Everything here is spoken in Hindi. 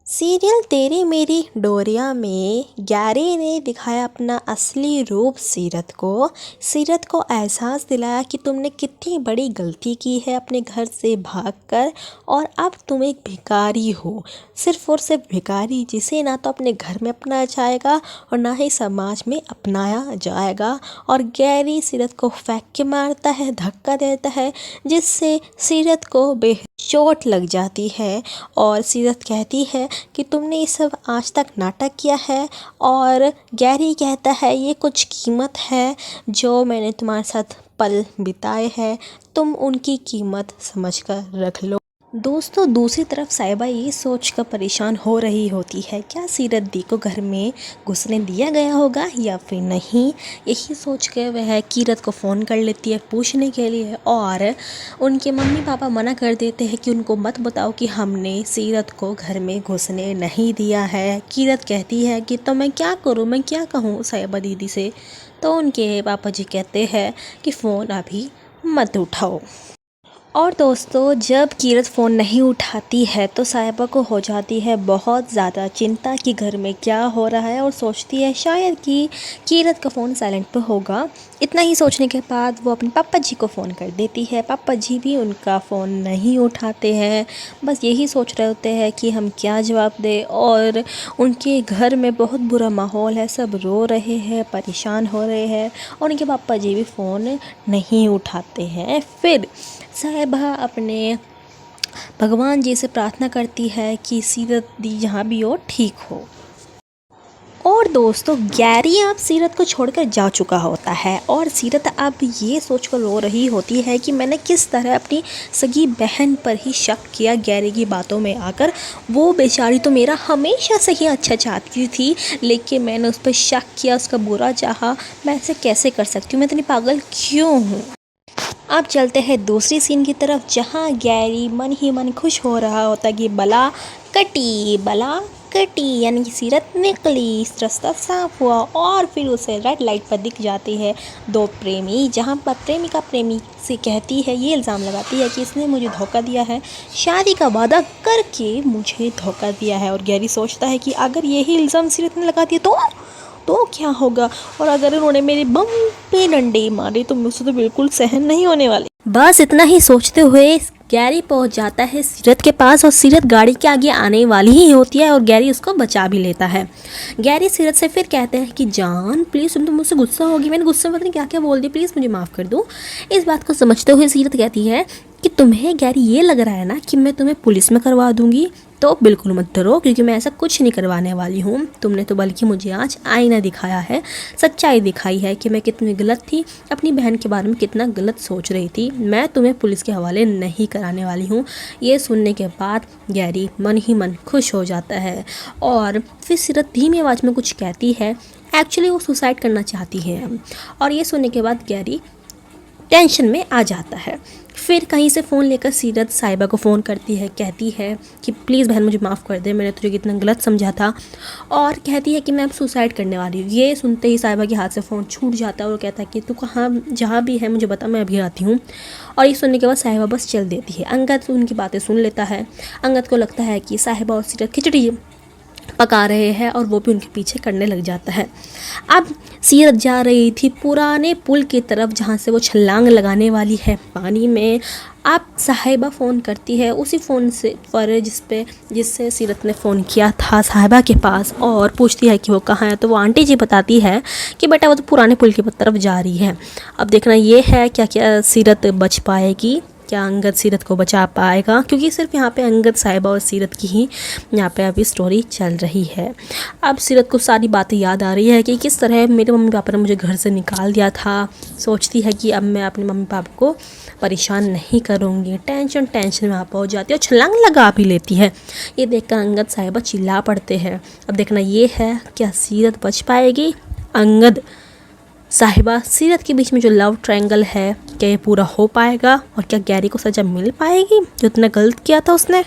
सीरियल तेरी मेरी डोरिया में गैरी ने दिखाया अपना असली रूप सीरत को एहसास दिलाया कि तुमने कितनी बड़ी गलती की है अपने घर से भागकर और अब तुम एक भिखारी हो। सिर्फ और सिर्फ भिखारी जिसे ना तो अपने घर में अपनाया जाएगा और ना ही समाज में अपनाया जाएगा। और गैरी सीरत को फेंक के मारता है, धक्का देता है, जिससे सीरत को बेहद चोट लग जाती है। और सीरत कहती है कि तुमने ये सब आज तक नाटक किया है। और गैरी कहता है ये कुछ कीमत है जो मैंने तुम्हारे साथ पल बिताए हैं, तुम उनकी कीमत समझकर रख लो। दोस्तों, दूसरी तरफ साहिबा ये सोच कर परेशान हो रही होती है, क्या सीरत दी को घर में घुसने दिया गया होगा या फिर नहीं। यही सोच कर वह कीरत को फ़ोन कर लेती है पूछने के लिए। और उनके मम्मी पापा मना कर देते हैं कि उनको मत बताओ कि हमने सीरत को घर में घुसने नहीं दिया है। कीरत कहती है कि तो मैं क्या करूँ, मैं क्या कहूँ साहिबा दीदी से। तो उनके पापा जी कहते हैं कि फ़ोन अभी मत उठाओ। और दोस्तों, जब कीरत फ़ोन नहीं उठाती है तो साहिबा को हो जाती है बहुत ज़्यादा चिंता कि घर में क्या हो रहा है, और सोचती है शायद कि कीरत का फ़ोन साइलेंट पे होगा। इतना ही सोचने के बाद वो अपने पापा जी को फ़ोन कर देती है। पापा जी भी उनका फ़ोन नहीं उठाते हैं, बस यही सोच रहे होते हैं कि हम क्या जवाब दें। और उनके घर में बहुत बुरा माहौल है, सब रो रहे हैं, परेशान हो रहे हैं, और उनके पापा जी भी फ़ोन नहीं उठाते हैं। फिर साहिबा अपने भगवान जी से प्रार्थना करती है कि सीरत दी जहाँ भी हो ठीक हो। और दोस्तों, गैरी अब सीरत को छोड़कर जा चुका होता है और सीरत अब ये सोचकर रो रही होती है कि मैंने किस तरह अपनी सगी बहन पर ही शक किया गैरी की बातों में आकर। वो बेचारी तो मेरा हमेशा से ही अच्छा चाहती थी, लेकिन मैंने उस पर शक किया, उसका बुरा चाहा। मैं ऐसे कैसे कर सकती हूँ, मैं इतनी पागल क्यों हूँ। अब चलते हैं दूसरी सीन की तरफ, जहाँ गैरी मन ही मन खुश हो रहा होता कि बला कटी यानी कि सीरत निकली, रास्ता साफ हुआ। और फिर उसे रेड लाइट पर दिख जाती है दो प्रेमी, जहाँ पर प्रेमिका प्रेमी से कहती है, ये इल्ज़ाम लगाती है कि इसने मुझे धोखा दिया है, शादी का वादा करके मुझे धोखा दिया है। और गैरी सोचता है कि अगर यही इल्ज़ाम सीरत ने लगा दिया तो क्या होगा, और अगर उन्होंने मेरे बम पे डंडे मारे तो मुझसे तो बिल्कुल सहन नहीं होने वाले। बस इतना ही सोचते हुए गैरी पहुंच जाता है सीरत के पास, और सीरत गाड़ी के आगे आने वाली ही होती है और गैरी उसको बचा भी लेता है। गैरी सीरत से फिर कहते हैं कि जान प्लीज़, तुम तो मुझसे गुस्सा होगी, मैंने गुस्से में पता नहीं क्या क्या बोल दिया, प्लीज़ मुझे माफ़ कर दो। इस बात को समझते हुए सीरत कहती है कि तुम्हें गैरी ये लग रहा है ना कि मैं तुम्हें पुलिस में करवा दूंगी, तो बिल्कुल मत डरो, क्योंकि मैं ऐसा कुछ नहीं करवाने वाली हूँ। तुमने तो बल्कि मुझे आज आईना दिखाया है, सच्चाई दिखाई है कि मैं कितनी गलत थी, अपनी बहन के बारे में कितना गलत सोच रही थी। मैं तुम्हें पुलिस के हवाले नहीं कराने वाली हूँ। ये सुनने के बाद गैरी मन ही मन खुश हो जाता है। और फिर सीरत धीमी आवाज़ में कुछ कहती है, एक्चुअली वो सुसाइड करना चाहती है। और ये सुनने के बाद गैरी टेंशन में आ जाता है। फिर कहीं से फ़ोन लेकर सीरत साहिबा को फ़ोन करती है, कहती है कि प्लीज़ बहन मुझे माफ़ कर दे, मैंने तुझे कितना गलत समझा था। और कहती है कि मैं अब सुसाइड करने वाली हूँ। ये सुनते ही साहिबा के हाथ से फ़ोन छूट जाता है और वो कहता है कि तू कहाँ जहाँ भी है मुझे बता, मैं अभी आती हूँ। और ये सुनने के बाद साहिबा बस चल देती है। अंगद उनकी बातें सुन लेता है। अंगद को लगता है कि साहिबा और सीरत खिचड़ी पका रहे हैं और वो भी उनके पीछे करने लग जाता है। अब सीरत जा रही थी पुराने पुल की तरफ, जहाँ से वो छलांग लगाने वाली है पानी में। अब साहिबा फ़ोन करती है उसी फ़ोन से पर जिससे सीरत ने फ़ोन किया था साहिबा के पास, और पूछती है कि वो कहाँ है। तो वो आंटी जी बताती है कि बेटा वो तो पुराने पुल की तरफ जा रही है। अब देखना ये है क्या सीरत बच पाएगी, क्या अंगद सीरत को बचा पाएगा, क्योंकि सिर्फ यहाँ पे अंगद साहिबा और सीरत की ही यहाँ पे अभी स्टोरी चल रही है। अब सीरत को सारी बातें याद आ रही है कि किस तरह मेरे मम्मी पापा ने मुझे घर से निकाल दिया था। सोचती है कि अब मैं अपने मम्मी पापा को परेशान नहीं करूँगी। टेंशन में वहाँ पहुँच जाती है और छलांग लगा भी लेती है। ये देखकर अंगद साहिबा चिल्ला पड़ते हैं। अब देखना ये है, क्या सीरत बच पाएगी। अंगद साहिबा सीरत के बीच में जो लव ट्रायंगल है, क्या ये पूरा हो पाएगा, और क्या गैरी को सज़ा मिल पाएगी जो इतना गलत किया था उसने।